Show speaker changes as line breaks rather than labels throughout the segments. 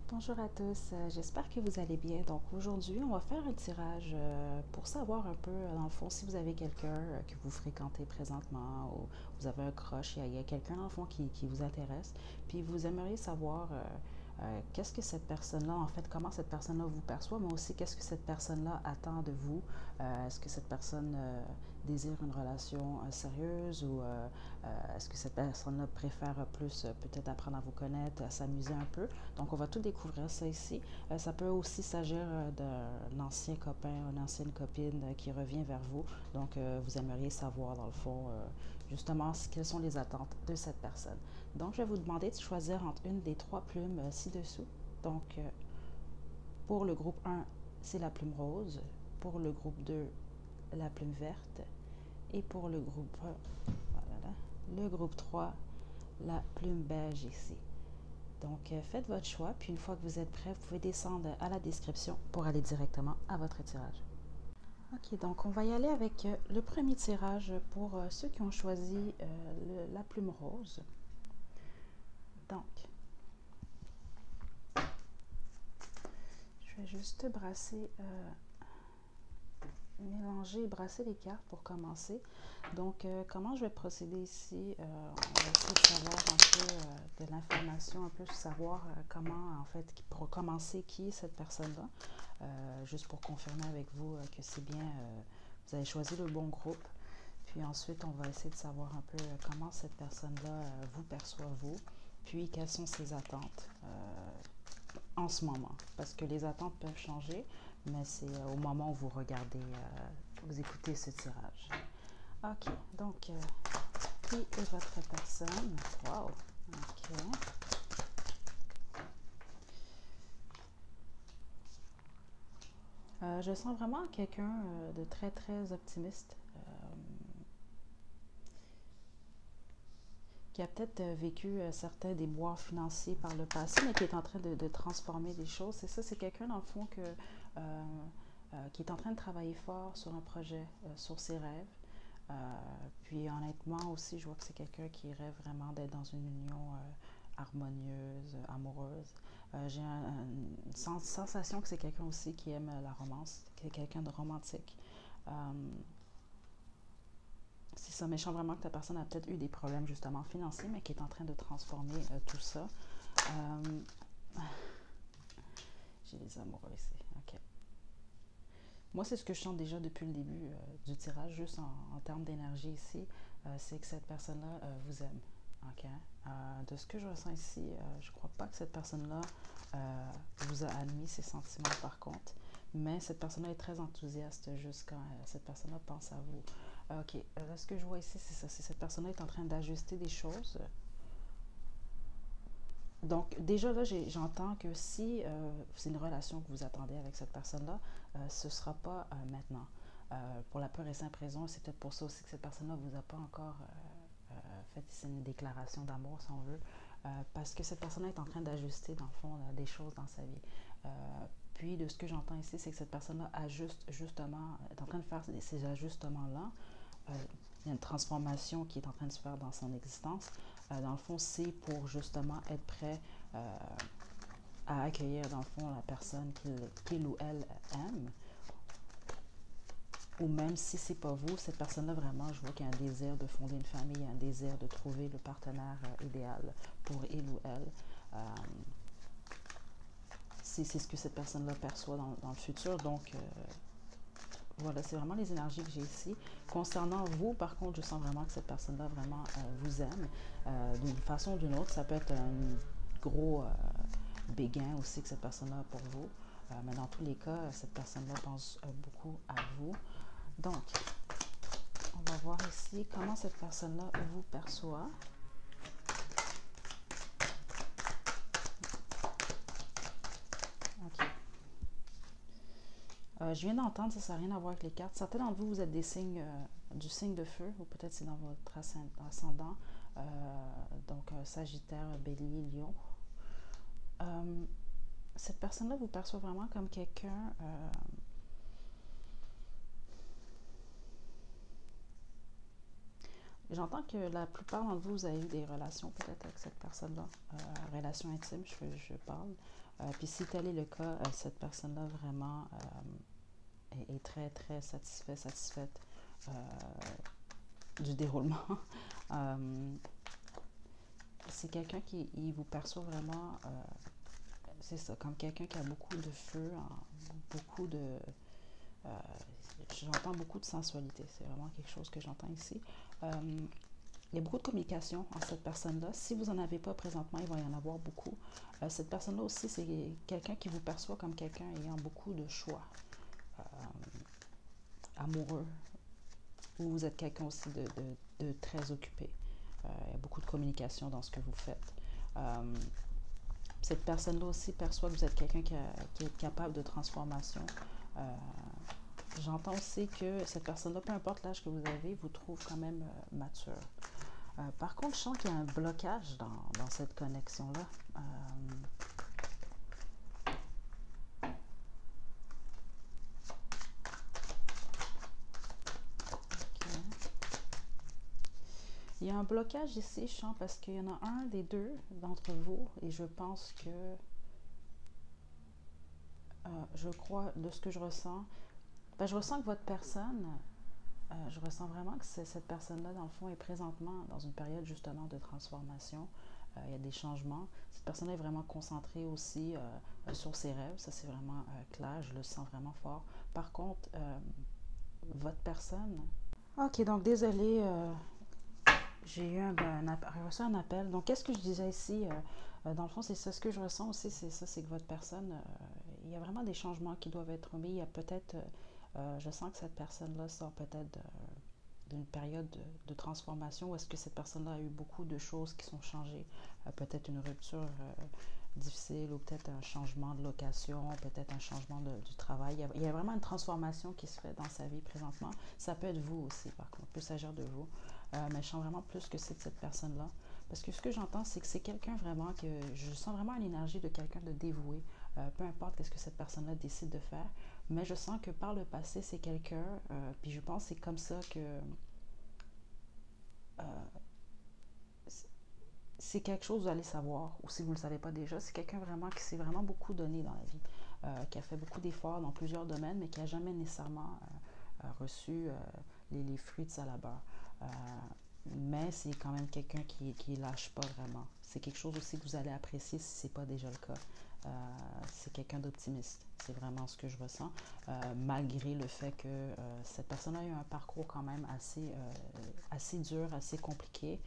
Bonjour à tous, j'espère que vous allez bien. Donc aujourd'hui, on va faire un tirage pour savoir un peu, dans le fond, si vous avez quelqu'un que vous fréquentez présentement ou vous avez un crush, il y a quelqu'un dans le fond qui vous intéresse, puis vous aimeriez savoir qu'est-ce que cette personne-là, en fait, comment cette personne-là vous perçoit, mais aussi qu'est-ce que cette personne-là attend de vous. Est-ce que cette personne désire une relation sérieuse ou est-ce que cette personne-là préfère plus peut-être apprendre à vous connaître, à s'amuser un peu? Donc, on va tout découvrir ça ici. Ça peut aussi s'agir d'un ancien copain, une ancienne copine qui revient vers vous. Donc, vous aimeriez savoir, dans le fond, justement, quelles sont les attentes de cette personne. Donc, je vais vous demander de choisir entre une des trois plumes ci-dessous. Donc, pour le groupe 1, c'est la plume rose. Pour le groupe 2, la plume verte. Et pour le groupe, voilà, le groupe 3, la plume beige ici. Donc, faites votre choix, puis une fois que vous êtes prêt, vous pouvez descendre à la description pour aller directement à votre tirage. Ok, donc on va y aller avec le premier tirage pour ceux qui ont choisi la plume rose. Donc, je vais juste brasser, mélanger et brasser les cartes pour commencer. Donc, comment je vais procéder ici? On va essayer de savoir un peu de l'information, un peu savoir comment, en fait, pour commencer, qui est cette personne-là. Juste pour confirmer avec vous que c'est bien, vous avez choisi le bon groupe. Puis ensuite, on va essayer de savoir un peu comment cette personne-là vous perçoit, vous. Puis, quelles sont ses attentes en ce moment. Parce que les attentes peuvent changer, mais c'est au moment où vous regardez, vous écoutez ce tirage. OK, donc, qui est votre personne? Wow! OK. Je sens vraiment quelqu'un de très, très optimiste, qui a peut-être vécu certains déboires financiers par le passé, mais qui est en train de transformer des choses. C'est ça, c'est quelqu'un, dans le fond, qui est en train de travailler fort sur un projet, sur ses rêves. Puis honnêtement aussi, je vois que c'est quelqu'un qui rêve vraiment d'être dans une union harmonieuse, amoureuse. J'ai une sensation que c'est quelqu'un aussi qui aime la romance, qui est quelqu'un de romantique. Euh, c'est ça, mais je sens vraiment que la personne a peut-être eu des problèmes justement financiers, mais qui est en train de transformer tout ça. Euh, j'ai les amoureux ici. OK. Moi, c'est ce que je sens déjà depuis le début du tirage, juste en termes d'énergie ici, c'est que cette personne-là vous aime. OK? De ce que je ressens ici, je ne crois pas que cette personne-là vous a admis ses sentiments par contre, mais cette personne-là est très enthousiaste juste quand cette personne-là pense à vous. OK, là, ce que je vois ici, c'est ça, c'est cette personne-là est en train d'ajuster des choses. Donc, déjà là, j'entends que si c'est une relation que vous attendez avec cette personne-là, ce ne sera pas maintenant. Pour la pure et simple raison, c'est peut-être pour ça aussi que cette personne-là ne vous a pas encore fait une déclaration d'amour, si on veut, parce que cette personne-là est en train d'ajuster, dans le fond, des choses dans sa vie. Puis, de ce que j'entends ici, c'est que cette personne-là ajuste justement, est en train de faire ces ajustements-là. Il y a une transformation qui est en train de se faire dans son existence. Dans le fond, c'est pour justement être prêt à accueillir, dans le fond, la personne qu'il ou elle aime. Ou même si c'est pas vous, cette personne-là, vraiment, je vois qu'il y a un désir de fonder une famille, un désir de trouver le partenaire idéal pour il ou elle. C'est ce que cette personne-là perçoit dans le futur. Donc, voilà, c'est vraiment les énergies que j'ai ici. Concernant vous, par contre, je sens vraiment que cette personne-là vraiment vous aime. D'une façon ou d'une autre, ça peut être un gros béguin aussi que cette personne-là a pour vous. Mais dans tous les cas, cette personne-là pense beaucoup à vous. Donc, on va voir ici comment cette personne-là vous perçoit. OK. Je viens d'entendre, ça n'a rien à voir avec les cartes. Certains d'entre vous, vous êtes des signes, du signe de feu, ou peut-être c'est dans votre ascendant. Donc, Sagittaire, Bélier, Lion. Cette personne-là vous perçoit vraiment comme quelqu'un J'entends que la plupart d'entre vous, vous avez eu des relations peut-être avec cette personne-là, relations intimes, je parle. Puis si tel est le cas, cette personne-là vraiment est très, très satisfaite euh, du déroulement. Euh, c'est quelqu'un qui il vous perçoit vraiment, c'est ça, comme quelqu'un qui a beaucoup de feu, beaucoup de... euh, j'entends beaucoup de sensualité, c'est vraiment quelque chose que j'entends ici. Il y a beaucoup de communication entre cette personne-là. Si vous n'en avez pas présentement, il va y en avoir beaucoup. Cette personne-là aussi, c'est quelqu'un qui vous perçoit comme quelqu'un ayant beaucoup de choix, amoureux, ou vous êtes quelqu'un aussi de très occupé. Il y a beaucoup de communication dans ce que vous faites. Cette personne-là aussi perçoit que vous êtes quelqu'un qui est capable de transformation. Euh, J'entends aussi que cette personne-là, peu importe l'âge que vous avez, vous trouve quand même mature. Par contre, je sens qu'il y a un blocage dans cette connexion-là. Ok. Il y a un blocage ici, je sens, parce qu'il y en a un des deux d'entre vous, et je pense que, je crois, de ce que je ressens, ben, je ressens que votre personne, je ressens vraiment que cette personne-là, dans le fond, est présentement dans une période justement de transformation. Il y a des changements. Cette personne est vraiment concentrée aussi sur ses rêves. Ça, c'est vraiment clair. Je le sens vraiment fort. Par contre, votre personne... Ok, donc désolé, j'ai eu reçu un appel. Donc, qu'est-ce que je disais ici? Dans le fond, c'est ça. Ce que je ressens aussi, c'est ça, c'est que votre personne, il y a vraiment des changements qui doivent être mis. Il y a peut-être, je sens que cette personne-là sort peut-être d'une période de transformation où est-ce que cette personne-là a eu beaucoup de choses qui sont changées. Peut-être une rupture difficile ou peut-être un changement de location, peut-être un changement du travail. Il y a vraiment une transformation qui se fait dans sa vie présentement. Ça peut être vous aussi, par contre. Il peut s'agir de vous. Mais je sens vraiment plus que c'est de cette personne-là. Parce que ce que j'entends, c'est que c'est quelqu'un vraiment que... Je sens vraiment une énergie de quelqu'un de dévoué. Peu importe ce que cette personne-là décide de faire. Mais je sens que par le passé, c'est quelqu'un... puis je pense que c'est comme ça que... euh, c'est quelque chose que vous allez savoir, ou si vous ne le savez pas déjà, c'est quelqu'un vraiment qui s'est vraiment beaucoup donné dans la vie, qui a fait beaucoup d'efforts dans plusieurs domaines, mais qui n'a jamais nécessairement reçu les fruits de sa labeur. Euh, mais c'est quand même quelqu'un qui lâche pas vraiment. C'est quelque chose aussi que vous allez apprécier si ce n'est pas déjà le cas. C'est quelqu'un d'optimiste. C'est vraiment ce que je ressens, malgré le fait que cette personne a eu un parcours quand même assez dur, assez compliqué.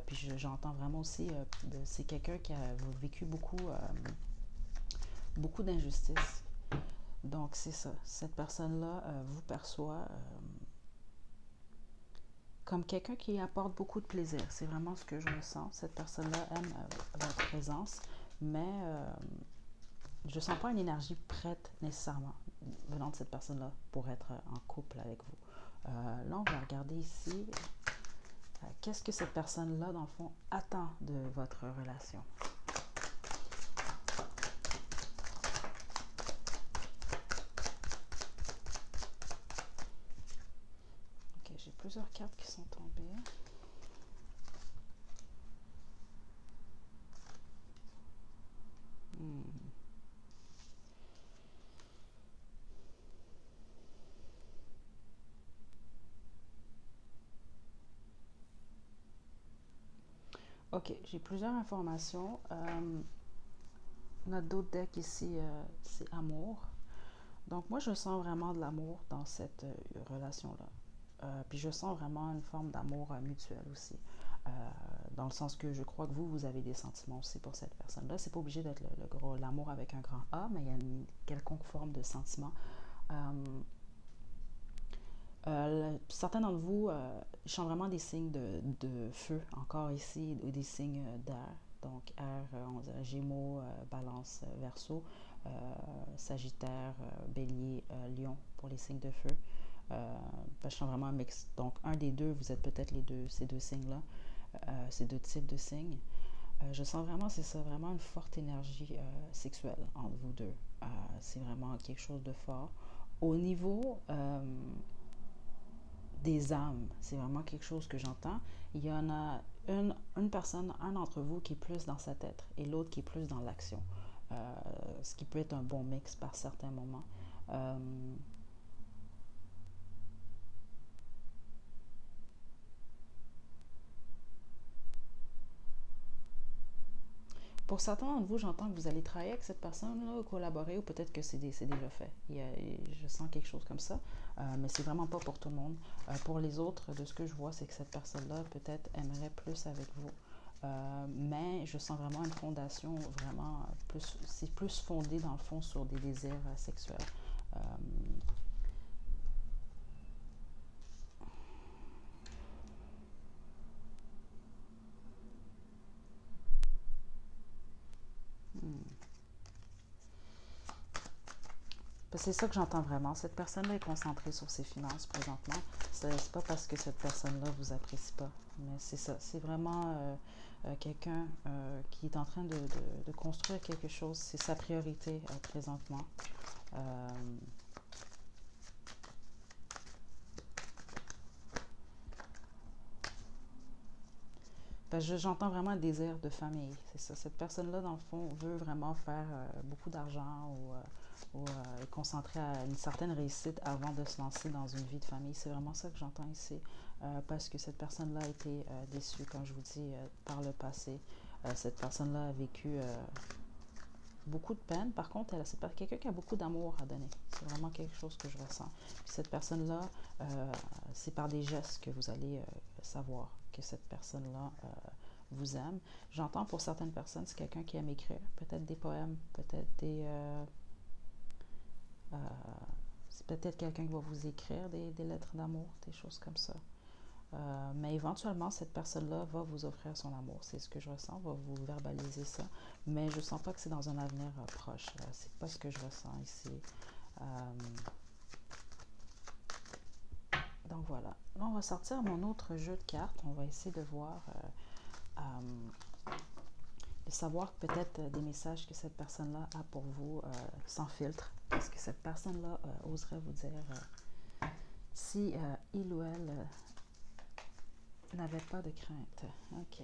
Puis j'entends vraiment aussi, c'est quelqu'un qui a vécu beaucoup d'injustices. Donc c'est ça. Cette personne-là vous perçoit comme quelqu'un qui apporte beaucoup de plaisir. C'est vraiment ce que je ressens. Cette personne-là aime votre présence, mais je ne sens pas une énergie prête nécessairement venant de cette personne-là pour être en couple avec vous. Là, on va regarder ici. Qu'est-ce que cette personne-là, dans le fond, attend de votre relation? Ok, j'ai plusieurs cartes qui sont tombées. Hmm. Ok, j'ai plusieurs informations. Notre d'autres deck ici, c'est amour. Donc moi, je sens vraiment de l'amour dans cette relation-là. Puis je sens vraiment une forme d'amour mutuel aussi. Euh, Dans le sens que je crois que vous avez des sentiments aussi pour cette personne-là. C'est pas obligé d'être l'amour avec un grand A, mais il y a une quelconque forme de sentiment. Euh, Certains d'entre vous chantent vraiment des signes de feu encore ici, ou des signes d'air. Donc air, on dirait Gémeaux, Balance, Verseau, euh, Sagittaire, Bélier, Lion pour les signes de feu. Je sens vraiment un mix. Donc un des deux, vous êtes peut-être ces deux signes-là, ces deux types de signes. Je sens vraiment, c'est ça, vraiment une forte énergie sexuelle entre vous deux. C'est vraiment quelque chose de fort. Au niveau des âmes. C'est vraiment quelque chose que j'entends. Il y en a une personne, un d'entre vous qui est plus dans sa tête et l'autre qui est plus dans l'action. Ce qui peut être un bon mix par certains moments. Euh, Pour certains d'entre vous, j'entends que vous allez travailler avec cette personne-là, ou collaborer, ou peut-être que c'est déjà fait. Je sens quelque chose comme ça, mais c'est vraiment pas pour tout le monde. Pour les autres, de ce que je vois, c'est que cette personne-là peut-être aimerait plus avec vous. Mais je sens vraiment une fondation, vraiment plus, c'est plus fondé dans le fond sur des désirs sexuels. Euh, hmm. C'est ça que j'entends vraiment. Cette personne-là est concentrée sur ses finances présentement. C'est pas parce que cette personne-là vous apprécie pas, mais c'est ça. C'est vraiment quelqu'un qui est en train de construire quelque chose. C'est sa priorité présentement. Euh, J'entends vraiment un désir de famille. C'est ça. Cette personne-là, dans le fond, veut vraiment faire beaucoup d'argent ou est concentrée à une certaine réussite avant de se lancer dans une vie de famille. C'est vraiment ça que j'entends ici. Parce que cette personne-là a été déçue, comme je vous dis, par le passé. Cette personne-là a vécu beaucoup de peine. Par contre, c'est pas quelqu'un qui a beaucoup d'amour à donner. C'est vraiment quelque chose que je ressens. Puis cette personne-là, c'est par des gestes que vous allez savoir que cette personne-là vous aime. J'entends pour certaines personnes, c'est quelqu'un qui aime écrire, peut-être des poèmes, peut-être euh, c'est peut-être quelqu'un qui va vous écrire des lettres d'amour, des choses comme ça. Mais éventuellement, cette personne-là va vous offrir son amour. C'est ce que je ressens, va vous verbaliser ça. Mais je ne sens pas que c'est dans un avenir proche. C'est pas ce que je ressens ici. Euh, donc voilà. Là, on va sortir mon autre jeu de cartes. On va essayer de voir, de savoir peut-être des messages que cette personne-là a pour vous sans filtre. Est-ce que cette personne-là oserait vous dire si il ou elle n'avait pas de crainte? Ok.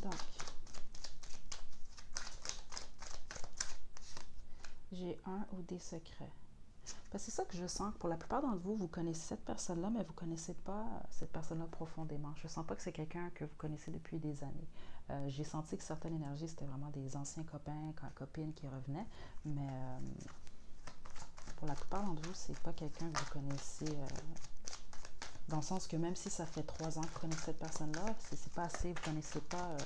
Donc, j'ai un ou des secrets. Parce que c'est ça que je sens que pour la plupart d'entre vous, vous connaissez cette personne-là, mais vous ne connaissez pas cette personne-là profondément. Je ne sens pas que c'est quelqu'un que vous connaissez depuis des années. J'ai senti que certaines énergies, c'était vraiment des anciens copains, copines qui revenaient, mais pour la plupart d'entre vous, c'est pas quelqu'un que vous connaissez dans le sens que même si ça fait 3 ans que vous connaissez cette personne-là, c'est pas assez, vous ne connaissez pas,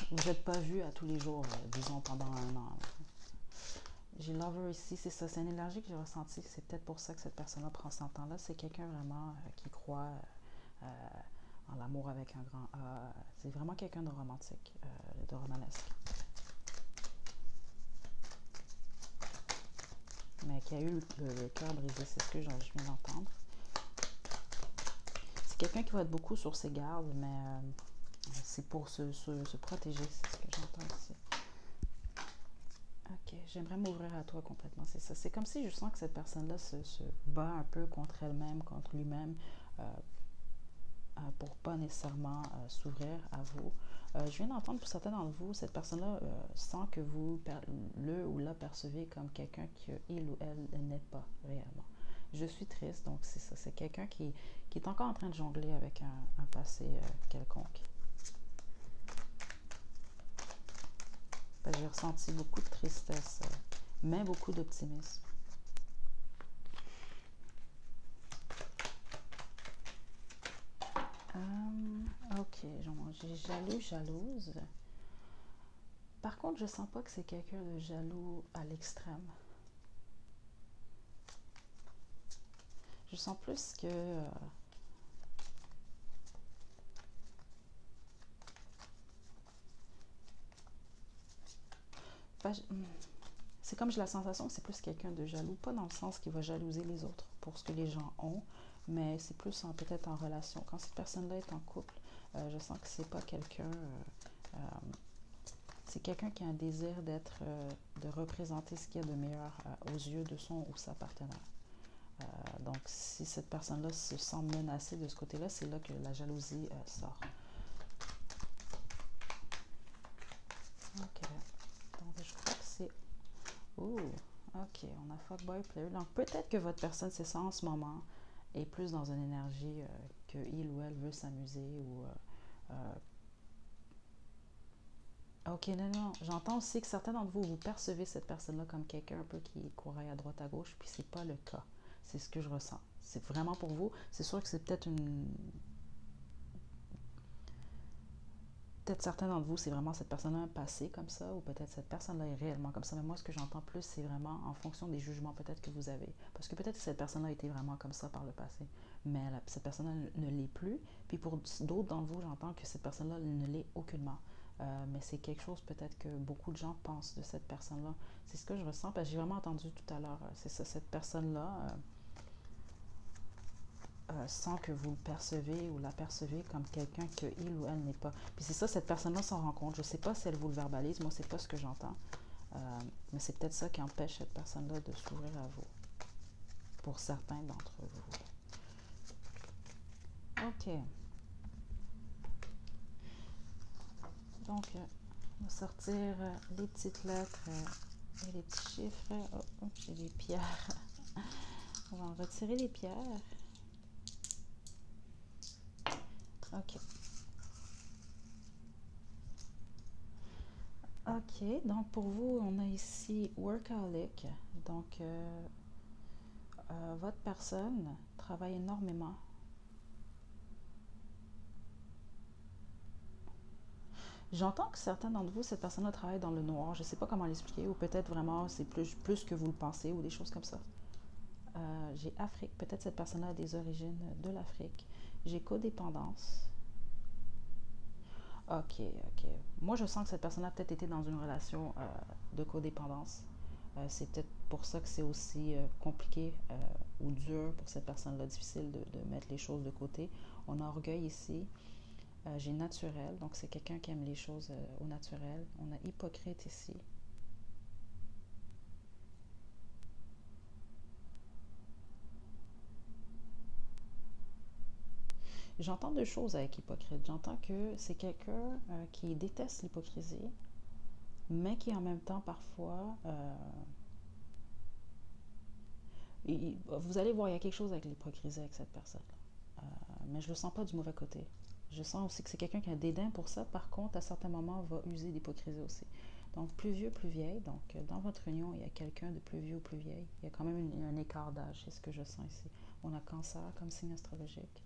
vous n'êtes pas vu à tous les jours, disons pendant un an. J'ai Lover ici, c'est ça, c'est une énergie que j'ai ressentie. C'est peut-être pour ça que cette personne-là prend son temps-là. C'est quelqu'un vraiment qui croit en l'amour avec un grand A. C'est vraiment quelqu'un de romantique, de romanesque. Mais qui a eu le cœur brisé, c'est ce que je viens d'entendre. C'est quelqu'un qui va être beaucoup sur ses gardes, mais c'est pour se protéger, c'est ce que j'entends ici. Ok, j'aimerais m'ouvrir à toi complètement, c'est ça. C'est comme si je sens que cette personne-là se bat un peu contre elle-même, contre lui-même, euh, pour pas nécessairement s'ouvrir à vous. Je viens d'entendre pour certains d'entre vous, cette personne-là sent que vous le ou la percevez comme quelqu'un qu'il ou elle n'est pas réellement. Je suis triste, donc c'est ça. C'est quelqu'un qui est encore en train de jongler avec un passé quelconque. J'ai ressenti beaucoup de tristesse, mais beaucoup d'optimisme. Ok, j'ai jaloux, jalouse. Par contre, je sens pas que c'est quelqu'un de jaloux à l'extrême. Je sens plus que c'est comme j'ai la sensation que c'est plus quelqu'un de jaloux, pas dans le sens qu'il va jalouser les autres pour ce que les gens ont, mais c'est plus peut-être en relation. Quand cette personne-là est en couple, Je sens que c'est pas quelqu'un... c'est quelqu'un qui a un désir d'être, de représenter ce qu'il y a de meilleur aux yeux de son ou sa partenaire. Donc, si cette personne-là se sent menacée de ce côté-là, c'est là que la jalousie sort. Ok. Donc, je crois que c'est... Ouh, ok, on a fuckboy player. Donc, peut-être que votre personne, c'est ça en ce moment, est plus dans une énergie que il ou elle veut s'amuser ou... ok, non, non. J'entends aussi que certains d'entre vous, vous percevez cette personne-là comme quelqu'un un peu qui couraille à droite à gauche, puis c'est pas le cas. C'est ce que je ressens. C'est vraiment pour vous. C'est sûr que c'est peut-être une... Peut-être certains d'entre vous, c'est vraiment cette personne-là passée comme ça, ou peut-être cette personne-là est réellement comme ça. Mais moi, ce que j'entends plus, c'est vraiment en fonction des jugements peut-être que vous avez. Parce que peut-être que cette personne-là a été vraiment comme ça par le passé, mais cette personne-là ne l'est plus. Puis pour d'autres d'entre vous, j'entends que cette personne-là ne l'est aucunement. Mais c'est quelque chose peut-être que beaucoup de gens pensent de cette personne-là. C'est ce que je ressens, parce que j'ai vraiment entendu tout à l'heure, c'est ça, cette personne-là, sans que vous le percevez ou l'apercevez comme quelqu'un que il ou elle n'est pas. Puis c'est ça, cette personne-là s'en rend compte. Je ne sais pas si elle vous le verbalise, moi, c'est pas ce que j'entends. Mais c'est peut-être ça qui empêche cette personne-là de s'ouvrir à vous, pour certains d'entre vous. OK. Donc, on va sortir les petites lettres et les petits chiffres. Oh, j'ai des pierres. On va en retirer les pierres. OK. OK. Donc, pour vous, on a ici workaholic. Donc, votre personne travaille énormément. J'entends que certains d'entre vous, cette personne-là travaille dans le noir. Je ne sais pas comment l'expliquer, ou peut-être vraiment c'est plus que vous le pensez, ou des choses comme ça. J'ai Afrique. Peut-être cette personne-là a des origines de l'Afrique. J'ai codépendance. Ok, ok. Moi, je sens que cette personne-là a peut-être été dans une relation de codépendance. C'est peut-être pour ça que c'est aussi compliqué ou dur pour cette personne-là, difficile de mettre les choses de côté. On a orgueil ici. J'ai naturel, donc c'est quelqu'un qui aime les choses au naturel. On a hypocrite ici. J'entends deux choses avec hypocrite. J'entends que c'est quelqu'un qui déteste l'hypocrisie, mais qui en même temps parfois... vous allez voir, il y a quelque chose avec l'hypocrisie avec cette personne-là. Mais je ne le sens pas du mauvais côté. Je sens aussi que c'est quelqu'un qui a un dédain pour ça. Par contre, à certains moments, va user d'hypocrisie aussi. Donc, plus vieux, plus vieille. Donc, dans votre union, il y a quelqu'un de plus vieux ou plus vieille. Il y a quand même un écart d'âge, c'est ce que je sens ici. On a cancer comme signe astrologique.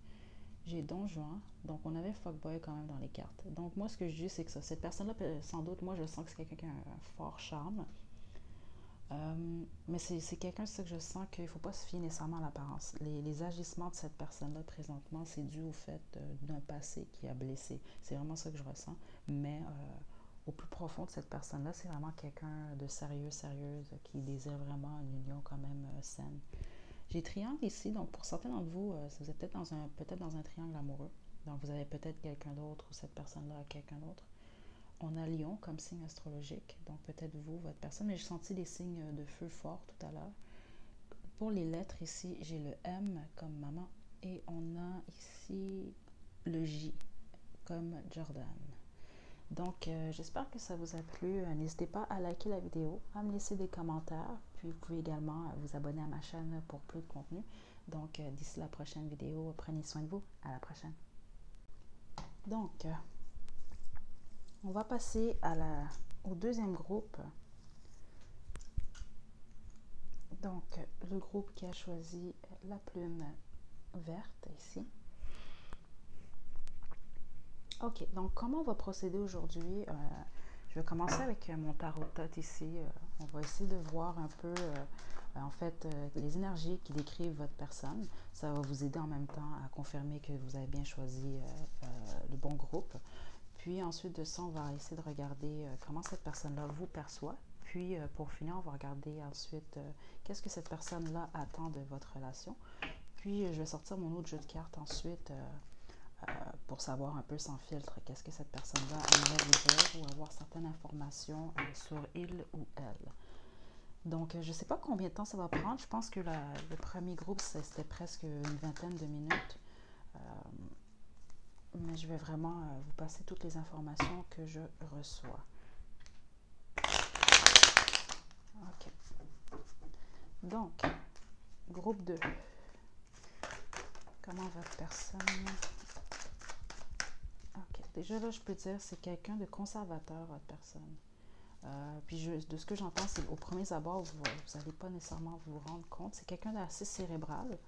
J'ai Don Juan, donc on avait Fuckboy quand même dans les cartes. Donc, moi, ce que je dis, c'est que ça, cette personne-là, sans doute, moi, je sens que c'est quelqu'un qui a un fort charme. Mais c'est quelqu'un, c'est ça que je sens qu'il ne faut pas se fier nécessairement à l'apparence. Les agissements de cette personne-là, présentement, c'est dû au fait d'un passé qui a blessé. C'est vraiment ça que je ressens. Mais au plus profond de cette personne-là, c'est vraiment quelqu'un de sérieux, sérieuse, qui désire vraiment une union quand même saine. J'ai triangle ici, donc pour certains d'entre vous, vous êtes peut-être dans un triangle amoureux. Donc vous avez peut-être quelqu'un d'autre ou cette personne-là a quelqu'un d'autre. On a Lion comme signe astrologique, donc peut-être vous, votre personne, mais j'ai senti des signes de feu fort tout à l'heure. Pour les lettres ici, j'ai le M comme maman et on a ici le J comme Jordan. Donc, j'espère que ça vous a plu. N'hésitez pas à liker la vidéo, à me laisser des commentaires, puis vous pouvez également vous abonner à ma chaîne pour plus de contenu. Donc, d'ici la prochaine vidéo, prenez soin de vous. À la prochaine. Donc, on va passer au deuxième groupe. Donc, le groupe qui a choisi la plume verte ici. Ok, donc comment on va procéder aujourd'hui? Je vais commencer avec mon tarot de tête ici. On va essayer de voir un peu, en fait, les énergies qui décrivent votre personne. Ça va vous aider en même temps à confirmer que vous avez bien choisi le bon groupe. Puis ensuite de ça, on va essayer de regarder comment cette personne-là vous perçoit. Puis pour finir, on va regarder ensuite qu'est-ce que cette personne-là attend de votre relation. Puis je vais sortir mon autre jeu de cartes ensuite pour savoir un peu sans filtre qu'est-ce que cette personne-là aimerait vous dire ou avoir certaines informations sur il ou elle. Donc, je ne sais pas combien de temps ça va prendre. Je pense que le premier groupe, c'était presque une vingtaine de minutes. Mais je vais vraiment vous passer toutes les informations que je reçois. OK. Donc, groupe 2. Comment votre personne... OK. Déjà là, je peux dire c'est quelqu'un de conservateur, votre personne. Puis de ce que j'entends, c'est au premier abord, vous n'allez pas nécessairement vous rendre compte. C'est quelqu'un d'assez cérébral.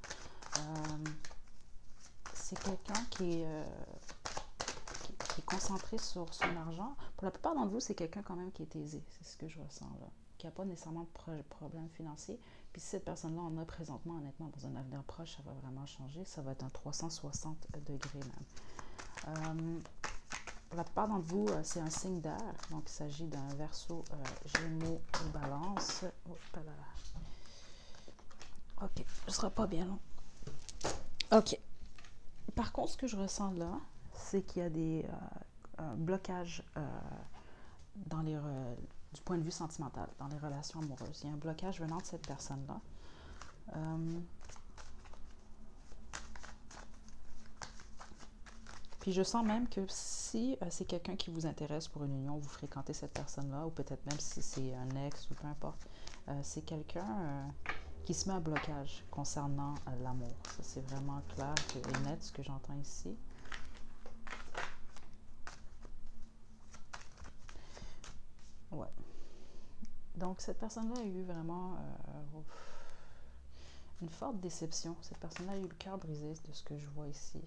C'est quelqu'un qui est concentré sur son argent. Pour la plupart d'entre vous, c'est quelqu'un quand même qui est aisé. C'est ce que je ressens là. Qui n'a pas nécessairement de problème financier. Puis si cette personne-là en a présentement, honnêtement, dans un avenir proche, ça va vraiment changer. Ça va être un 360 degrés même. Pour la plupart d'entre vous, c'est un signe d'air. Donc, il s'agit d'un Verseau, Gémeaux ou Balance. OK, ce ne sera pas bien long. OK. Par contre, ce que je ressens là, c'est qu'il y a des blocages du point de vue sentimental, dans les relations amoureuses. Il y a un blocage venant de cette personne-là. Puis je sens même que si c'est quelqu'un qui vous intéresse pour une union, vous fréquentez cette personne-là, ou peut-être même si c'est un ex ou peu importe, c'est quelqu'un qui se met à blocage concernant l'amour. Ça, c'est vraiment clair et net ce que j'entends ici. Ouais. Donc, cette personne-là a eu vraiment une forte déception. Cette personne-là a eu le cœur brisé de ce que je vois ici.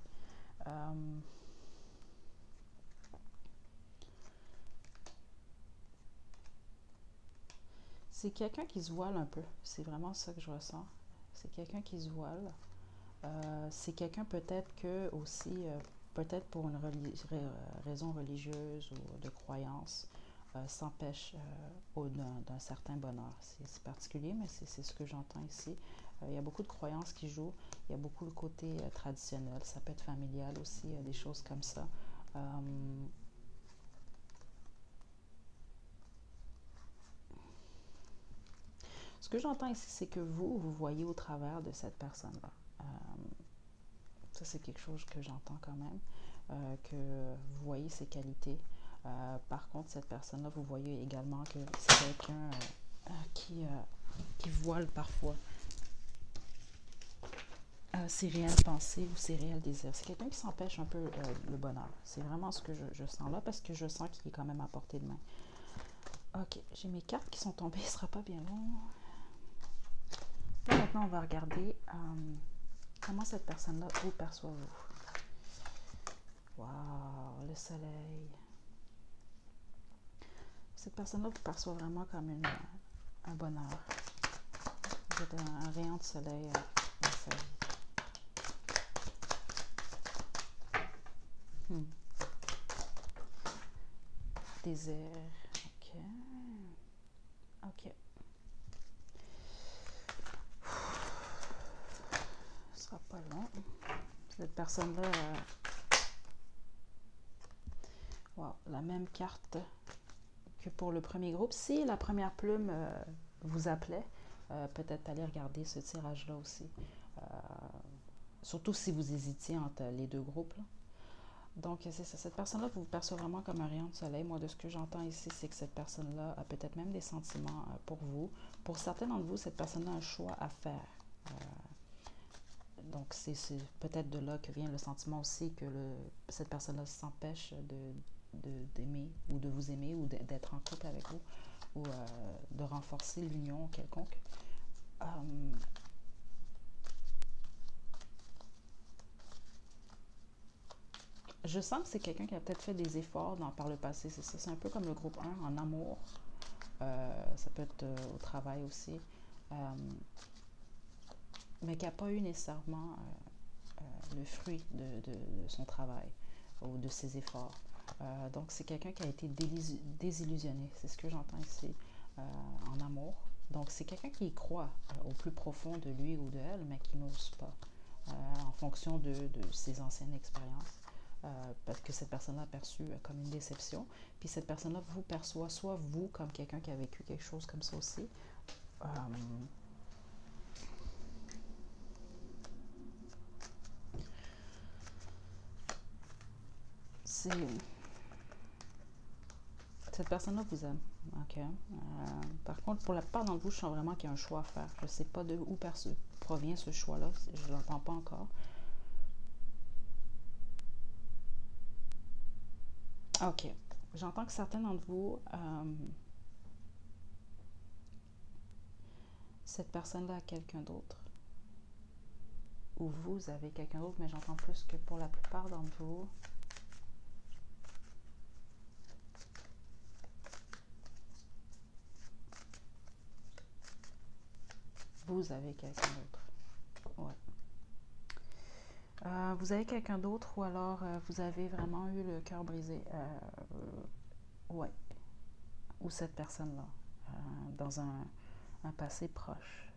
C'est quelqu'un qui se voile un peu. C'est vraiment ça que je ressens. C'est quelqu'un qui se voile. C'est quelqu'un peut-être que aussi, peut-être pour une raison religieuse ou de croyance, s'empêche d'un certain bonheur. C'est particulier, mais c'est ce que j'entends ici. Il y a beaucoup de croyances qui jouent. Il y a beaucoup le côté traditionnel. Ça peut être familial aussi, des choses comme ça. Ce que j'entends ici, c'est que vous voyez au travers de cette personne-là. Ça, c'est quelque chose que j'entends quand même, que vous voyez ses qualités. Par contre, cette personne-là, vous voyez également que c'est quelqu'un qui voile parfois ses réelles pensées ou ses réels désirs. C'est quelqu'un qui s'empêche un peu le bonheur. C'est vraiment ce que je sens là, parce que je sens qu'il est quand même à portée de main. OK, j'ai mes cartes qui sont tombées, ce ne sera pas bien long. Et maintenant, on va regarder comment cette personne-là vous perçoit-vous. Wow, le soleil. Cette personne-là vous perçoit vraiment comme un bonheur. Vous êtes un rayon de soleil dans sa vie. Désir. OK. OK. Ce sera pas long. Cette personne-là... wow, la même carte que pour le premier groupe. Si la première plume vous appelait, peut-être aller regarder ce tirage-là aussi. Surtout si vous hésitiez entre les deux groupes. Là. Donc, c'est ça. Cette personne-là vous perçoit vraiment comme un rayon de soleil. Moi, de ce que j'entends ici, c'est que cette personne-là a peut-être même des sentiments pour vous. Pour certains d'entre vous, cette personne-là a un choix à faire. Donc, c'est peut-être de là que vient le sentiment aussi que cette personne-là s'empêche d'aimer ou de vous aimer ou d'être en couple avec vous ou de renforcer l'union quelconque. Je sens que c'est quelqu'un qui a peut-être fait des efforts par le passé, c'est ça. C'est un peu comme le groupe 1 en amour. Ça peut être au travail aussi. Mais qui n'a pas eu nécessairement le fruit de son travail ou de ses efforts. Donc, c'est quelqu'un qui a été désillusionné. C'est ce que j'entends ici en amour. Donc, c'est quelqu'un qui y croit au plus profond de lui ou de elle, mais qui n'ose pas en fonction de ses anciennes expériences. parce que cette personne-là a perçu comme une déception. Puis cette personne-là vous perçoit soit vous comme quelqu'un qui a vécu quelque chose comme ça aussi. Cette personne-là vous aime. OK. Par contre, pour la plupart d'entre vous, je sens vraiment qu'il y a un choix à faire. Je ne sais pas de où provient ce choix-là. Je ne l'entends pas encore. OK. J'entends que certains d'entre vous, cette personne-là a quelqu'un d'autre. Ou vous avez quelqu'un d'autre, mais j'entends plus que pour la plupart d'entre vous, vous avez quelqu'un d'autre. Ouais. Vous avez quelqu'un d'autre ou alors vous avez vraiment eu le cœur brisé. Ouais. Ou cette personne-là, dans un passé proche.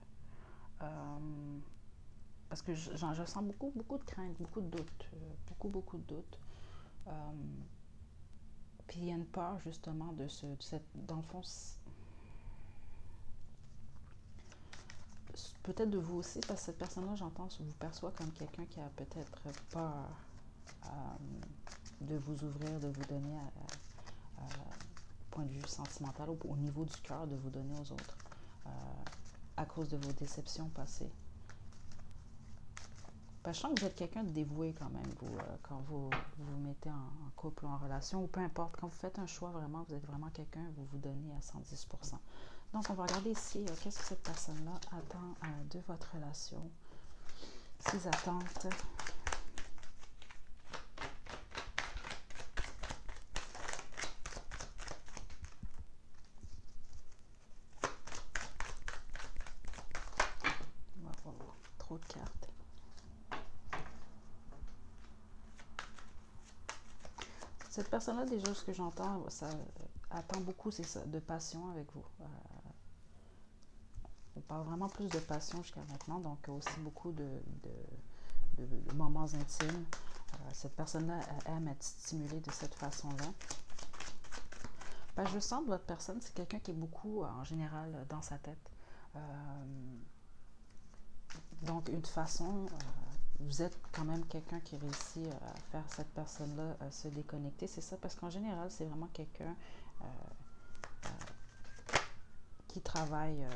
Parce que je sens beaucoup de crainte, beaucoup de doutes, beaucoup de doutes. Puis il y a une peur justement de cette, dans le fond, peut-être de vous aussi, parce que cette personne-là, j'entends, vous perçoit comme quelqu'un qui a peut-être peur de vous ouvrir, de vous donner point de vue sentimental, au niveau du cœur, de vous donner aux autres, à cause de vos déceptions passées. Parce que je sens que vous êtes quelqu'un de dévoué quand même, vous, quand vous vous mettez en couple ou en relation, ou peu importe, quand vous faites un choix vraiment, vous êtes vraiment quelqu'un, vous vous donnez à 110%. Donc, on va regarder ici, qu'est-ce que cette personne-là attend de votre relation, ses attentes. On va voir trop de cartes. Cette personne-là, déjà, ce que j'entends, ça attend beaucoup, c'est ça, de passion avec vous. On parle vraiment plus de passion jusqu'à maintenant, donc aussi beaucoup de moments intimes. Cette personne-là aime être stimulée de cette façon-là. Je sens que votre personne, c'est quelqu'un qui est beaucoup, en général, dans sa tête. Donc, une façon, vous êtes quand même quelqu'un qui réussit à faire cette personne-là se déconnecter. C'est ça, parce qu'en général, c'est vraiment quelqu'un qui travaille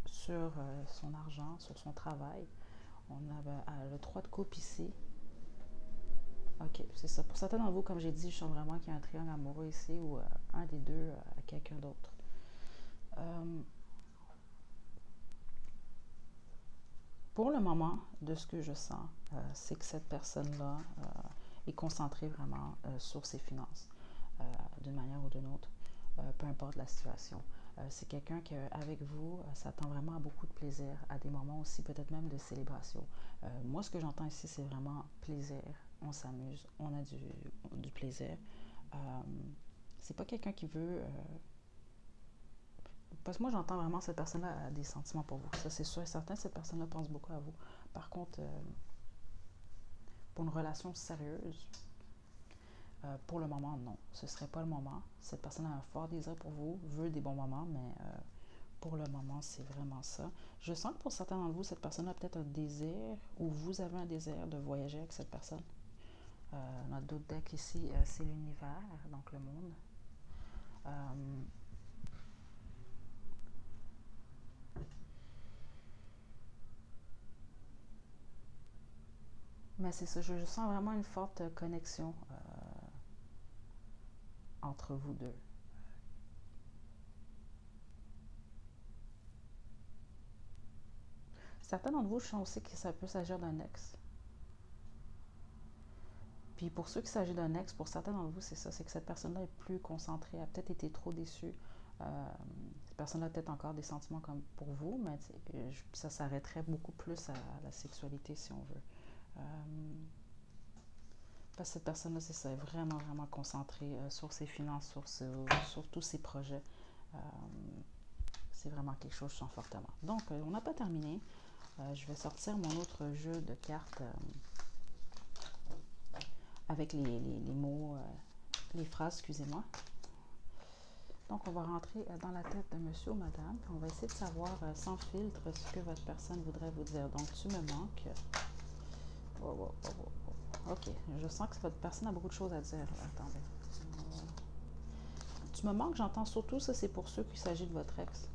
sur son argent, sur son travail. On a le 3 de coupe ici. OK, c'est ça. Pour certains d'entre vous, comme j'ai dit, je sens vraiment qu'il y a un triangle amoureux ici ou un des deux à quelqu'un d'autre. Pour le moment, de ce que je sens, c'est que cette personne-là est concentrée vraiment sur ses finances, d'une manière ou d'une autre, peu importe la situation. C'est quelqu'un qui, avec vous, s'attend vraiment à beaucoup de plaisir, à des moments aussi peut-être même de célébration. Moi, ce que j'entends ici, c'est vraiment plaisir. On s'amuse, on a du plaisir. C'est pas quelqu'un qui veut... parce que moi, j'entends vraiment cette personne-là a des sentiments pour vous. Ça, c'est sûr et certain, cette personne-là pense beaucoup à vous. Par contre, pour une relation sérieuse, pour le moment, non. Ce ne serait pas le moment. Cette personne a un fort désir pour vous, veut des bons moments, mais pour le moment, c'est vraiment ça. Je sens que pour certains d'entre vous, cette personne a peut-être un désir, ou vous avez un désir de voyager avec cette personne. Notre d'autres deck ici, c'est l'univers, donc le monde. Mais c'est ça, je sens vraiment une forte connexion entre vous deux. Certains d'entre vous, je sens aussi que ça peut s'agir d'un ex. Puis pour ceux qui s'agit d'un ex, pour certains d'entre vous, c'est ça, c'est que cette personne-là est plus concentrée, a peut-être été trop déçue. Cette personne-là a peut-être encore des sentiments comme pour vous, mais ça s'arrêterait beaucoup plus à la sexualité, si on veut. Parce que cette personne-là, c'est ça, est vraiment, vraiment concentrée sur ses finances, sur tous ses projets. C'est vraiment quelque chose que je sens fortement. Donc, on n'a pas terminé. Je vais sortir mon autre jeu de cartes avec les mots, les phrases, excusez-moi. Donc, on va rentrer dans la tête de monsieur ou madame, puis on va essayer de savoir sans filtre ce que votre personne voudrait vous dire. Donc, tu me manques. Ok, je sens que votre personne a beaucoup de choses à dire. Attendez. Tu me manques, j'entends surtout, ça c'est pour ceux qui s'agit de votre ex.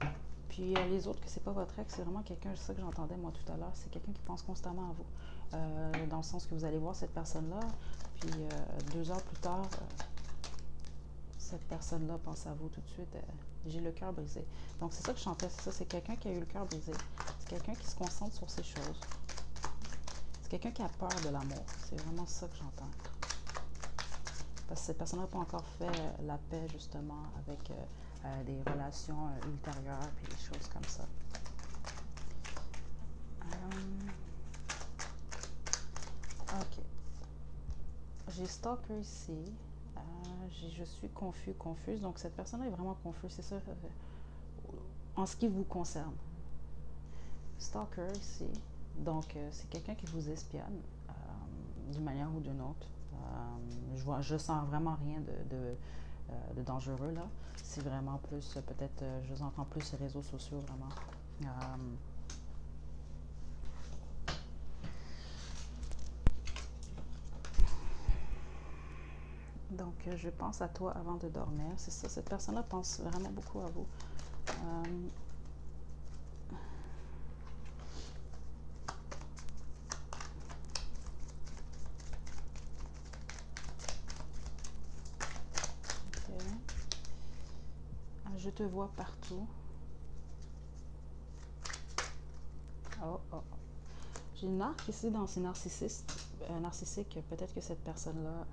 Puis les autres que c'est pas votre ex, c'est vraiment quelqu'un, c'est ça que j'entendais moi tout à l'heure, c'est quelqu'un qui pense constamment à vous. Dans le sens que vous allez voir cette personne-là, puis 2 heures plus tard, cette personne-là pense à vous tout de suite. J'ai le cœur brisé. Donc c'est ça que je chantais, c'est ça, c'est quelqu'un qui a eu le cœur brisé. C'est quelqu'un qui se concentre sur ces choses. C'est quelqu'un qui a peur de l'amour. C'est vraiment ça que j'entends. Parce que cette personne n'a pas encore fait la paix, justement, avec des relations ultérieures et des choses comme ça. Ok. J'ai stalker ici. Je suis confuse. Donc, cette personne-là est vraiment confuse. C'est ça, en ce qui vous concerne. Stalker ici. Donc, c'est quelqu'un qui vous espionne d'une manière ou d'une autre. Je sens vraiment rien de dangereux là. C'est vraiment plus, peut-être, je entends plus les réseaux sociaux vraiment. Donc, je pense à toi avant de dormir. C'est ça, cette personne-là pense vraiment beaucoup à vous. Je te vois partout. Oh. J'ai une arc ici dans ces narcissiques. Peut-être que cette personne-là...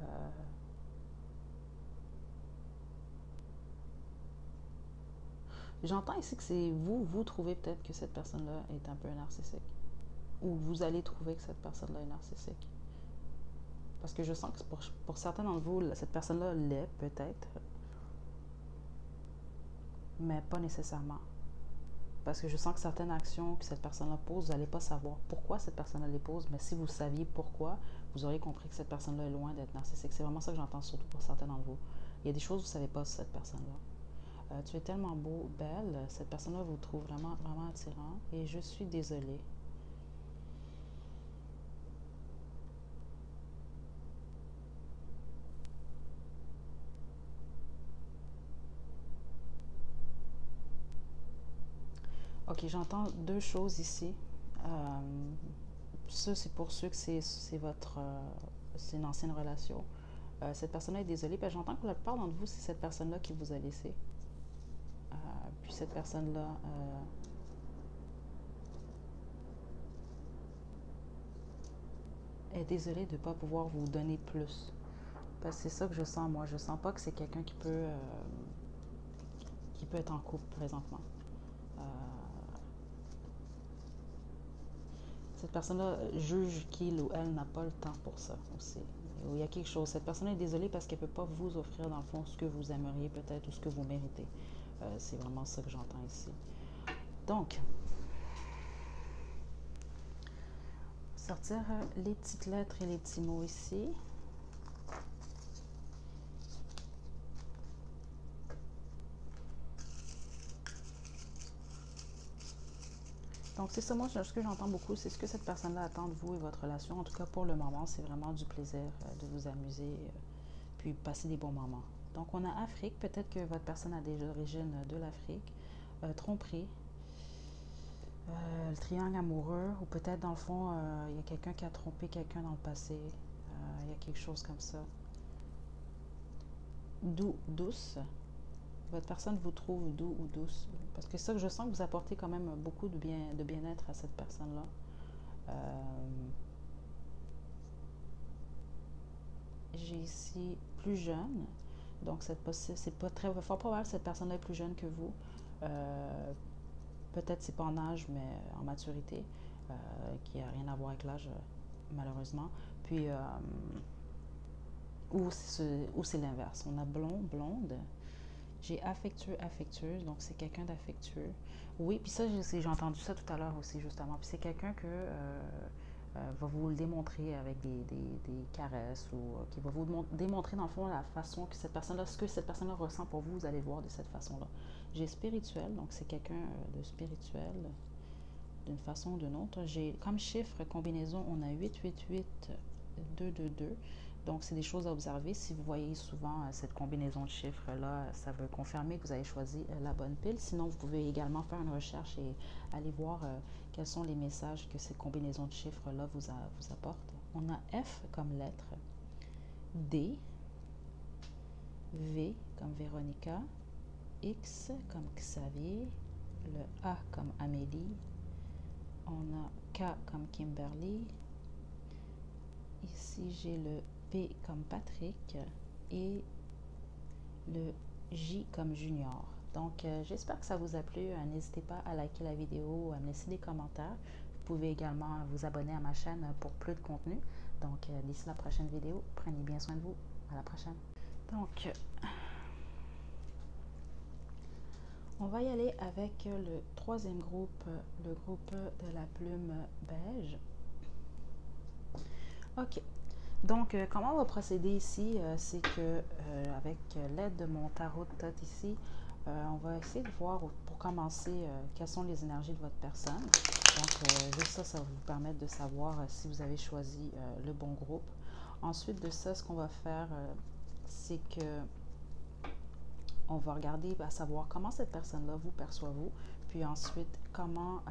J'entends ici que c'est vous trouvez peut-être que cette personne-là est un peu narcissique. Ou vous allez trouver que cette personne-là est narcissique. Parce que je sens que pour certains d'entre vous, cette personne-là l'est peut-être. Mais pas nécessairement. Parce que je sens que certaines actions que cette personne-là pose, vous n'allez pas savoir pourquoi cette personne-là les pose, mais si vous saviez pourquoi, vous auriez compris que cette personne-là est loin d'être narcissique. C'est vraiment ça que j'entends, surtout pour certains d'entre vous. Il y a des choses que vous ne savez pas sur cette personne-là. Tu es tellement beau, belle, cette personne-là vous trouve vraiment, vraiment attirant, et je suis désolée. Ok, j'entends 2 choses ici. Ça, c'est pour ceux que c'est c'est une ancienne relation. Cette personne-là est désolée, puis j'entends que la plupart d'entre vous, c'est cette personne-là qui vous a laissé. Puis cette personne-là est désolée de ne pas pouvoir vous donner plus. Parce que c'est ça que je sens, moi. Je sens pas que c'est quelqu'un qui peut être en couple présentement. Cette personne-là juge qu'il ou elle n'a pas le temps pour ça aussi. Il y a quelque chose. Cette personne est désolée parce qu'elle ne peut pas vous offrir, dans le fond, ce que vous aimeriez peut-être ou ce que vous méritez. C'est vraiment ça que j'entends ici. Donc, sortir les petites lettres et les petits mots ici. Donc, c'est ça, moi, ce que j'entends beaucoup, c'est ce que cette personne-là attend de vous et votre relation. En tout cas, pour le moment, c'est vraiment du plaisir de vous amuser, puis passer des bons moments. Donc, on a Afrique. Peut-être que votre personne a des origines de l'Afrique. Tromperie. Le triangle amoureux. Ou peut-être, dans le fond, il y a quelqu'un qui a trompé quelqu'un dans le passé. Il y a quelque chose comme ça. Douce. Votre personne vous trouve doux ou douce. Parce que ça, je sens que vous apportez quand même beaucoup de bien-être à cette personne-là. J'ai ici plus jeune. Donc, c'est pas très fort probable que cette personne-là est plus jeune que vous. Peut-être c'est pas en âge, mais en maturité, qui n'a rien à voir avec l'âge, malheureusement. Puis, ou c'est l'inverse. On a blonde. J'ai affectueuse, donc c'est quelqu'un d'affectueux. Oui, puis ça, j'ai entendu ça tout à l'heure aussi, justement. Puis c'est quelqu'un que va vous le démontrer avec des caresses ou qui va vous démontrer dans le fond la façon que cette personne-là, ce que cette personne-là ressent pour vous, vous allez le voir de cette façon-là. J'ai spirituel, donc c'est quelqu'un de spirituel d'une façon ou d'une autre. J'ai comme chiffre combinaison, on a 888 222. Donc, c'est des choses à observer. Si vous voyez souvent cette combinaison de chiffres-là, ça veut confirmer que vous avez choisi la bonne pile. Sinon, vous pouvez également faire une recherche et aller voir quels sont les messages que cette combinaison de chiffres-là vous apporte. On a F comme lettre, D, V comme Véronica, X comme Xavier, le A comme Amélie, on a K comme Kimberly, ici j'ai le P comme Patrick et le J comme Junior. Donc, j'espère que ça vous a plu. N'hésitez pas à liker la vidéo, à me laisser des commentaires. Vous pouvez également vous abonner à ma chaîne pour plus de contenu. Donc, d'ici la prochaine vidéo, prenez bien soin de vous. À la prochaine. Donc, on va y aller avec le troisième groupe, le groupe de la plume beige. OK. Donc, comment on va procéder ici, c'est que avec l'aide de mon tarot de tête ici, on va essayer de voir pour commencer quelles sont les énergies de votre personne. Donc, juste ça, ça va vous permettre de savoir si vous avez choisi le bon groupe. Ensuite de ça, ce qu'on va faire, c'est que on va regarder à savoir comment cette personne-là vous perçoit vous, puis ensuite comment,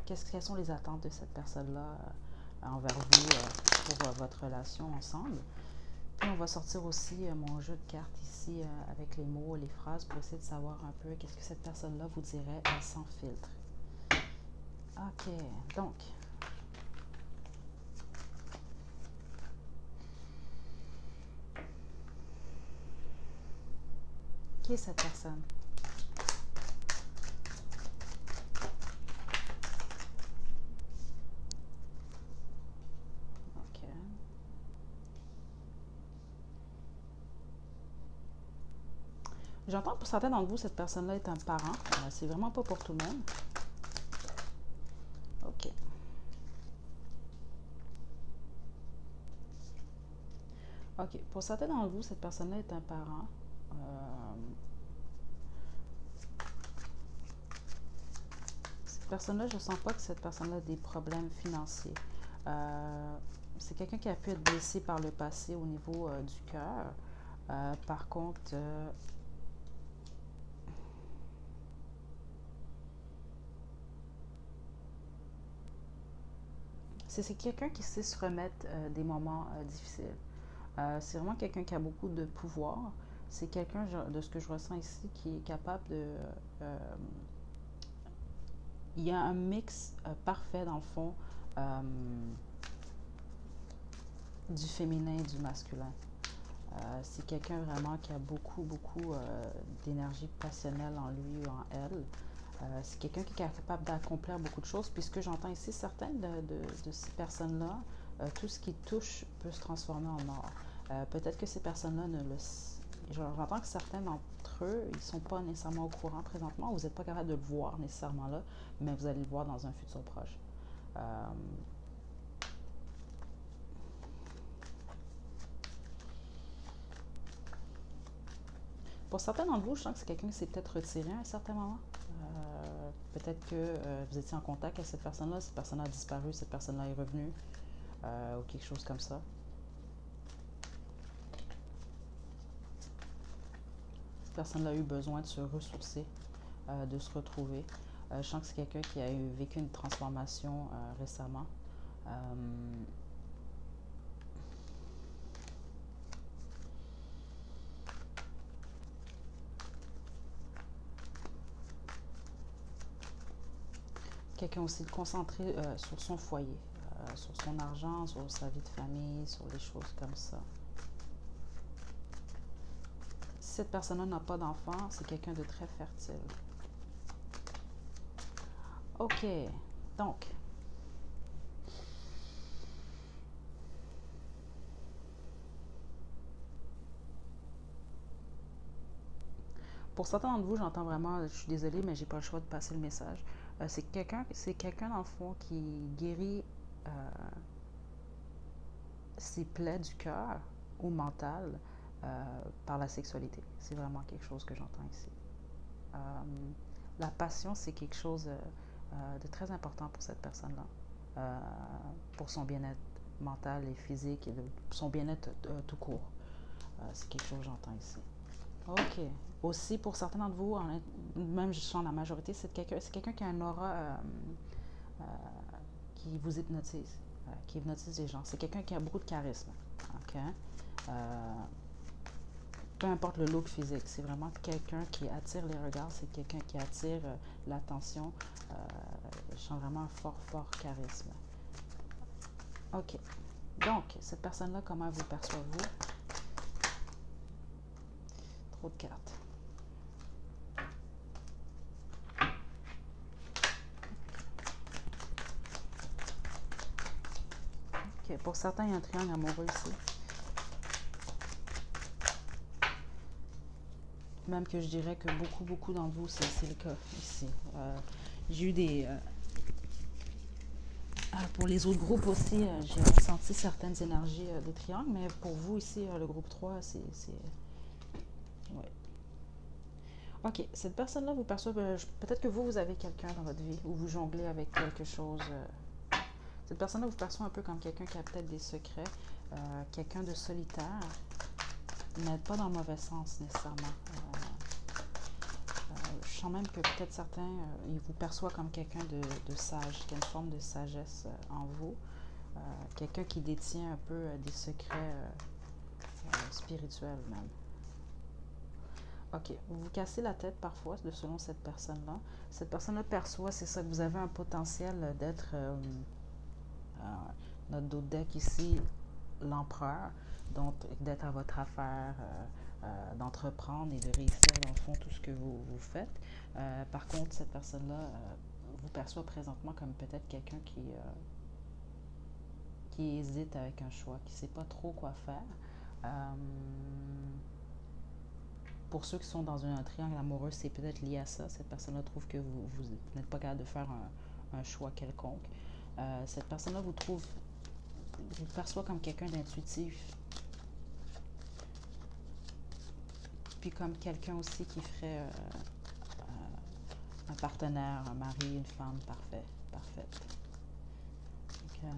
quelles sont les attentes de cette personne-là envers vous pour votre relation ensemble. Puis on va sortir aussi mon jeu de cartes ici avec les mots, les phrases pour essayer de savoir un peu qu'est-ce que cette personne-là vous dirait sans filtre. OK, donc. Qui est cette personne? OK. J'entends pour certains d'entre vous, cette personne-là est un parent. C'est vraiment pas pour tout le monde. OK. OK. Pour certains d'entre vous, cette personne-là est un parent. Cette personne-là, je ne sens pas que cette personne-là a des problèmes financiers. C'est quelqu'un qui a pu être blessé par le passé au niveau du cœur. Par contre, c'est quelqu'un qui sait se remettre des moments difficiles. C'est vraiment quelqu'un qui a beaucoup de pouvoir. C'est quelqu'un, de ce que je ressens ici, qui est capable de... il y a un mix parfait, dans le fond, du féminin et du masculin. C'est quelqu'un vraiment qui a beaucoup d'énergie passionnelle en lui ou en elle. C'est quelqu'un qui est capable d'accomplir beaucoup de choses. Puis ce que j'entends ici, certaines de ces personnes-là, tout ce qui touche peut se transformer en or. Peut-être que ces personnes-là ne le... J'entends que certains d'entre eux, ils ne sont pas nécessairement au courant présentement. Vous n'êtes pas capable de le voir nécessairement là, mais vous allez le voir dans un futur proche. Pour certains d'entre vous, je sens que c'est quelqu'un qui s'est peut-être retiré à un certain moment. Peut-être que vous étiez en contact avec cette personne a disparu, cette personne-là est revenue, ou quelque chose comme ça. Cette personne-là a eu besoin de se ressourcer, de se retrouver. Je sens que c'est quelqu'un qui a vécu une transformation récemment. Quelqu'un aussi de concentré sur son foyer, sur son argent, sur sa vie de famille, sur les choses comme ça. Si cette personne-là n'a pas d'enfant, c'est quelqu'un de très fertile. OK, donc, pour certains d'entre vous, j'entends vraiment, je suis désolée, mais j'ai pas le choix de passer le message. C'est quelqu'un dans le fond qui guérit ses plaies du cœur ou mental par la sexualité. C'est vraiment quelque chose que j'entends ici. Euh, la passion, c'est quelque chose de très important pour cette personne-là, euh, pour son bien-être mental et physique et son bien-être tout court. C'est quelque chose que j'entends ici. OK. Aussi, pour certains d'entre vous, même je sens la majorité, c'est quelqu'un qui a un aura euh, qui vous hypnotise, qui hypnotise les gens. C'est quelqu'un qui a beaucoup de charisme. OK? Euh, peu importe le look physique, c'est vraiment quelqu'un qui attire les regards, c'est quelqu'un qui attire l'attention. Je sens vraiment un fort, fort charisme. OK. Donc, cette personne-là, comment vous percevez-vous? Trop de cartes. OK. Pour certains, il y a un triangle amoureux ici. Même que je dirais que beaucoup, beaucoup d'entre vous, c'est le cas ici. J'ai eu des... pour les autres groupes aussi, j'ai ressenti certaines énergies des triangles, mais pour vous ici, le groupe 3, c'est... Ouais. OK, cette personne-là vous perçoit... peut-être que vous avez quelqu'un dans votre vie, ou vous jonglez avec quelque chose. Cette personne-là vous perçoit un peu comme quelqu'un qui a peut-être des secrets, quelqu'un de solitaire, mais pas dans le mauvais sens nécessairement. Je sens même que peut-être certains, ils vous perçoivent comme quelqu'un de sage, qui a une forme de sagesse en vous. Quelqu'un qui détient un peu des secrets spirituels même. OK. Vous vous cassez la tête parfois selon cette personne-là. Cette personne-là perçoit, c'est ça, que vous avez un potentiel d'être, notre dos de deck ici, l'empereur, donc d'être à votre affaire, d'entreprendre et de réussir dans le fond tout ce que vous faites. Par contre, cette personne-là vous perçoit présentement comme peut-être quelqu'un qui hésite avec un choix, qui ne sait pas trop quoi faire. Pour ceux qui sont dans un triangle amoureux, c'est peut-être lié à ça. Cette personne-là trouve que vous n'êtes pas capable de faire un choix quelconque. Cette personne-là vous perçoit comme quelqu'un d'intuitif. Puis comme quelqu'un aussi qui ferait un partenaire, un mari, une femme parfaite. Okay.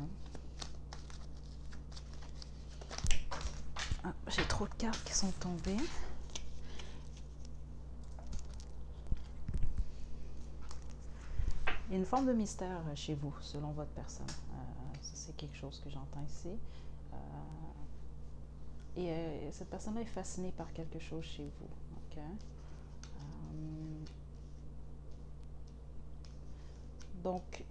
Ah, j'ai trop de cartes qui sont tombées. Il y a une forme de mystère chez vous, selon votre personne. C'est quelque chose que j'entends ici. Et cette personne-là est fascinée par quelque chose chez vous. Okay? Donc,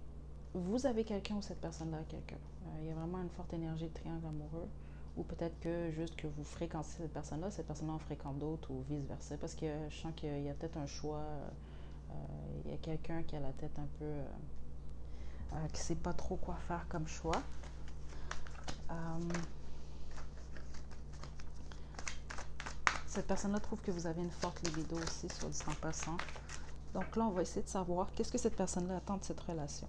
vous avez quelqu'un ou cette personne-là a quelqu'un. Il y a vraiment une forte énergie de triangle amoureux. Ou peut-être que juste que vous fréquentez cette personne-là en fréquente d'autres ou vice-versa. Parce que je sens qu'il y a peut-être un choix. Il y a quelqu'un qui a la tête un peu... qui ne sait pas trop quoi faire comme choix. Cette personne-là trouve que vous avez une forte libido aussi, soit dit en passant. Donc là, on va essayer de savoir qu'est-ce que cette personne-là attend de cette relation.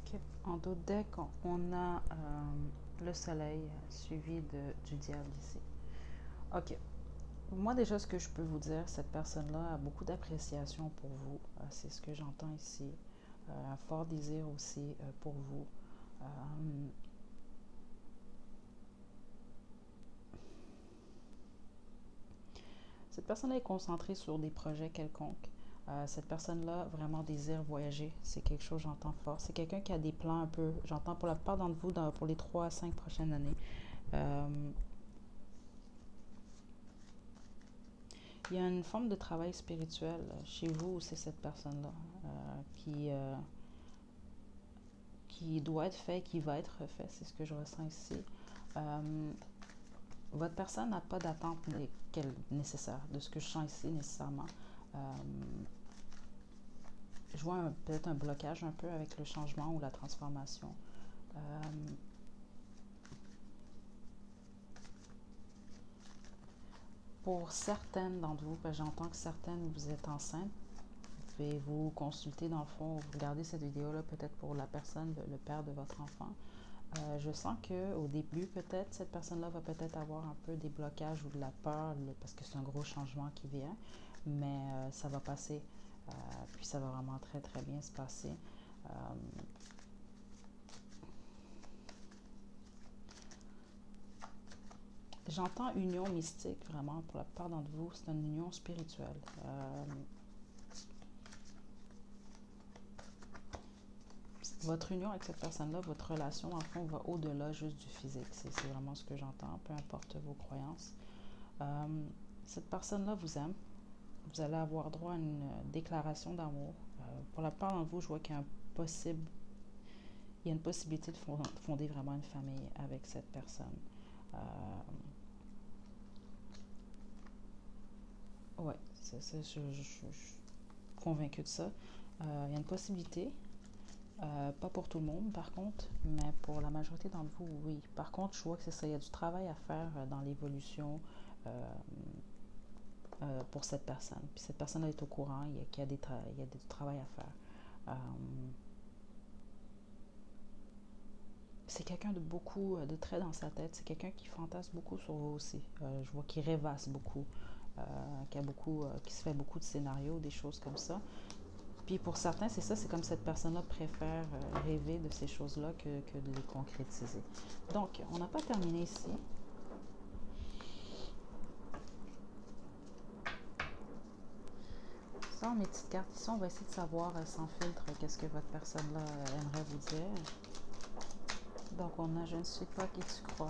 Okay. En dos de deck, on a le soleil suivi du diable ici. OK. Moi, déjà, ce que je peux vous dire, cette personne-là a beaucoup d'appréciation pour vous. C'est ce que j'entends ici. Un fort désir aussi pour vous. Cette personne-là est concentrée sur des projets quelconques. Cette personne-là vraiment désire voyager. C'est quelque chose que j'entends fort. C'est quelqu'un qui a des plans un peu, j'entends pour la plupart d'entre vous, pour les 3 à 5 prochaines années. Il y a une forme de travail spirituel chez vous, c'est cette personne-là qui doit être fait, qui va être fait. C'est ce que je ressens ici. Votre personne n'a pas d'attente nécessaire, de ce que je sens ici nécessairement. Euh, je vois peut-être un blocage un peu avec le changement ou la transformation. Euh, pour certaines d'entre vous, j'entends que certaines, vous êtes enceintes, vous pouvez vous consulter dans le fond, vous regardez cette vidéo-là peut-être pour la personne, le père de votre enfant. Je sens qu'au début, peut-être, cette personne-là va peut-être avoir un peu des blocages ou de la peur, parce que c'est un gros changement qui vient, mais ça va passer, puis ça va vraiment très, très bien se passer. Euh, J'entends union mystique, vraiment, pour la plupart d'entre vous, c'est une union spirituelle. Votre union avec cette personne-là, votre relation, en fond, va au-delà juste du physique. C'est vraiment ce que j'entends, peu importe vos croyances. Cette personne-là vous aime. Vous allez avoir droit à une déclaration d'amour. Pour la plupart d'entre vous, je vois qu'il y a une possibilité de fonder vraiment une famille avec cette personne. Ouais, je suis convaincue de ça. Il y a une possibilité. Pas pour tout le monde, par contre, mais pour la majorité d'entre vous, oui. Par contre, je vois que c'est ça. Il y a du travail à faire dans l'évolution pour cette personne. Puis cette personne est au courant, qu'il y a du travail à faire. C'est quelqu'un de beaucoup de très dans sa tête. C'est quelqu'un qui fantasme beaucoup sur vous aussi. Je vois qu'il rêvasse beaucoup, qui se fait beaucoup de scénarios, des choses comme ça. Puis pour certains, c'est ça, c'est comme cette personne-là préfère rêver de ces choses-là que de les concrétiser. Donc, on n'a pas terminé ici. Sans mes petites cartes ici, on va essayer de savoir sans filtre qu'est-ce que votre personne-là aimerait vous dire. Donc, on a « Je ne suis pas qui tu crois ».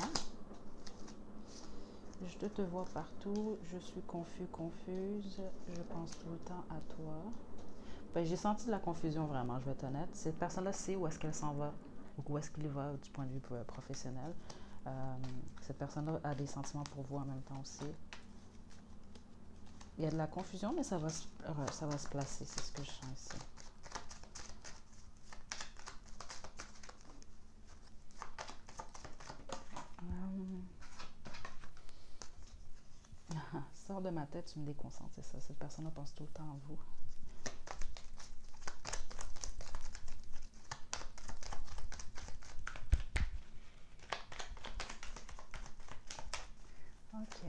Je te vois partout, je suis confus, confuse, je pense tout le temps à toi. Ben, j'ai senti de la confusion vraiment, je vais être honnête. Cette personne-là sait où est-ce qu'elle s'en va, ou où est-ce qu'il va du point de vue professionnel. Cette personne-là a des sentiments pour vous en même temps aussi. Il y a de la confusion, mais ça va se placer, c'est ce que je sens ici. Sors de ma tête, tu me déconcentres, c'est ça. Cette personne-là pense tout le temps à vous. Ok.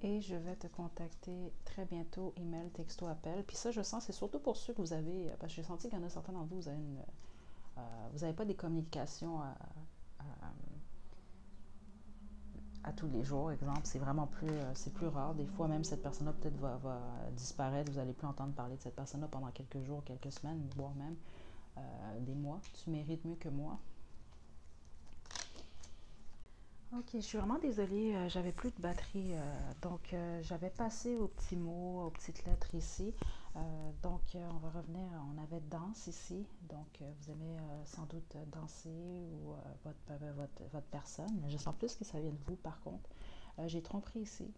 Et je vais te contacter très bientôt, email, texto, appel. Puis ça, je sens, c'est surtout pour ceux que vous avez, parce que j'ai senti qu'il y en a certains d'entre vous, vous n'avez pas des communications à tous les jours, exemple, c'est vraiment c'est plus rare. Des fois, même cette personne-là peut-être va disparaître. Vous n'allez plus entendre parler de cette personne-là pendant quelques jours, quelques semaines, voire même des mois. Tu mérites mieux que moi. Ok, je suis vraiment désolée, j'avais plus de batterie, donc j'avais passé aux petits mots, aux petites lettres ici. Donc on va revenir, on avait danse ici, donc vous aimez sans doute danser ou votre personne. Je sens plus que ça vient de vous par contre. J'ai tromperie ici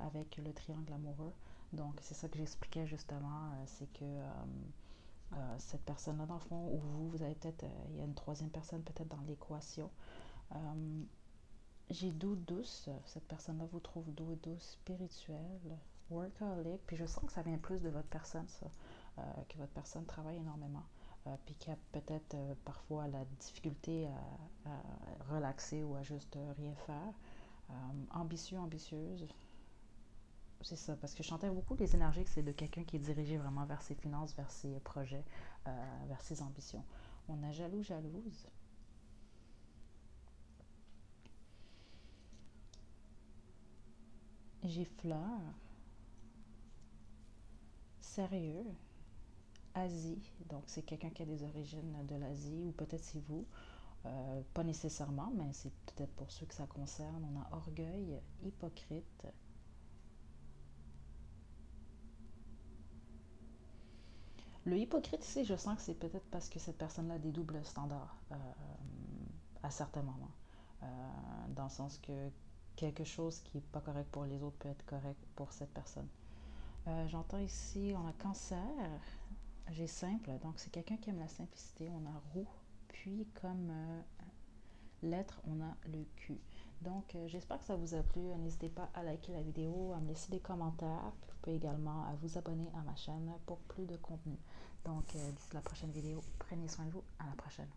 avec le triangle amoureux, donc c'est ça que j'expliquais justement, c'est que cette personne-là dans le fond, ou vous avez peut-être, il y a une troisième personne peut-être dans l'équation. J'ai doux douce, cette personne-là vous trouve doux et douce, spirituelle, workaholic, puis je sens que ça vient plus de votre personne, ça, que votre personne travaille énormément, puis qu'il y a peut-être parfois la difficulté à relaxer ou à juste rien faire. Ambitieux, ambitieuse, c'est ça, parce que je sentais beaucoup les énergies que c'est de quelqu'un qui est dirigé vraiment vers ses finances, vers ses projets, vers ses ambitions. On a jaloux, jalouse. J'ai fleur, sérieux, Asie, donc c'est quelqu'un qui a des origines de l'Asie, ou peut-être c'est vous, pas nécessairement, mais c'est peut-être pour ceux que ça concerne. On a orgueil, hypocrite, Le hypocrite ici, je sens que c'est peut-être parce que cette personne-là a des doubles standards à certains moments. Euh, Dans le sens que quelque chose qui n'est pas correct pour les autres peut être correct pour cette personne. J'entends ici, on a cancer, j'ai simple, donc c'est quelqu'un qui aime la simplicité. On a roux, puis comme lettre, on a le Q. Donc, j'espère que ça vous a plu. N'hésitez pas à liker la vidéo, à me laisser des commentaires. Vous pouvez également à vous abonner à ma chaîne pour plus de contenu. Donc, d'ici la prochaine vidéo, prenez soin de vous. À la prochaine.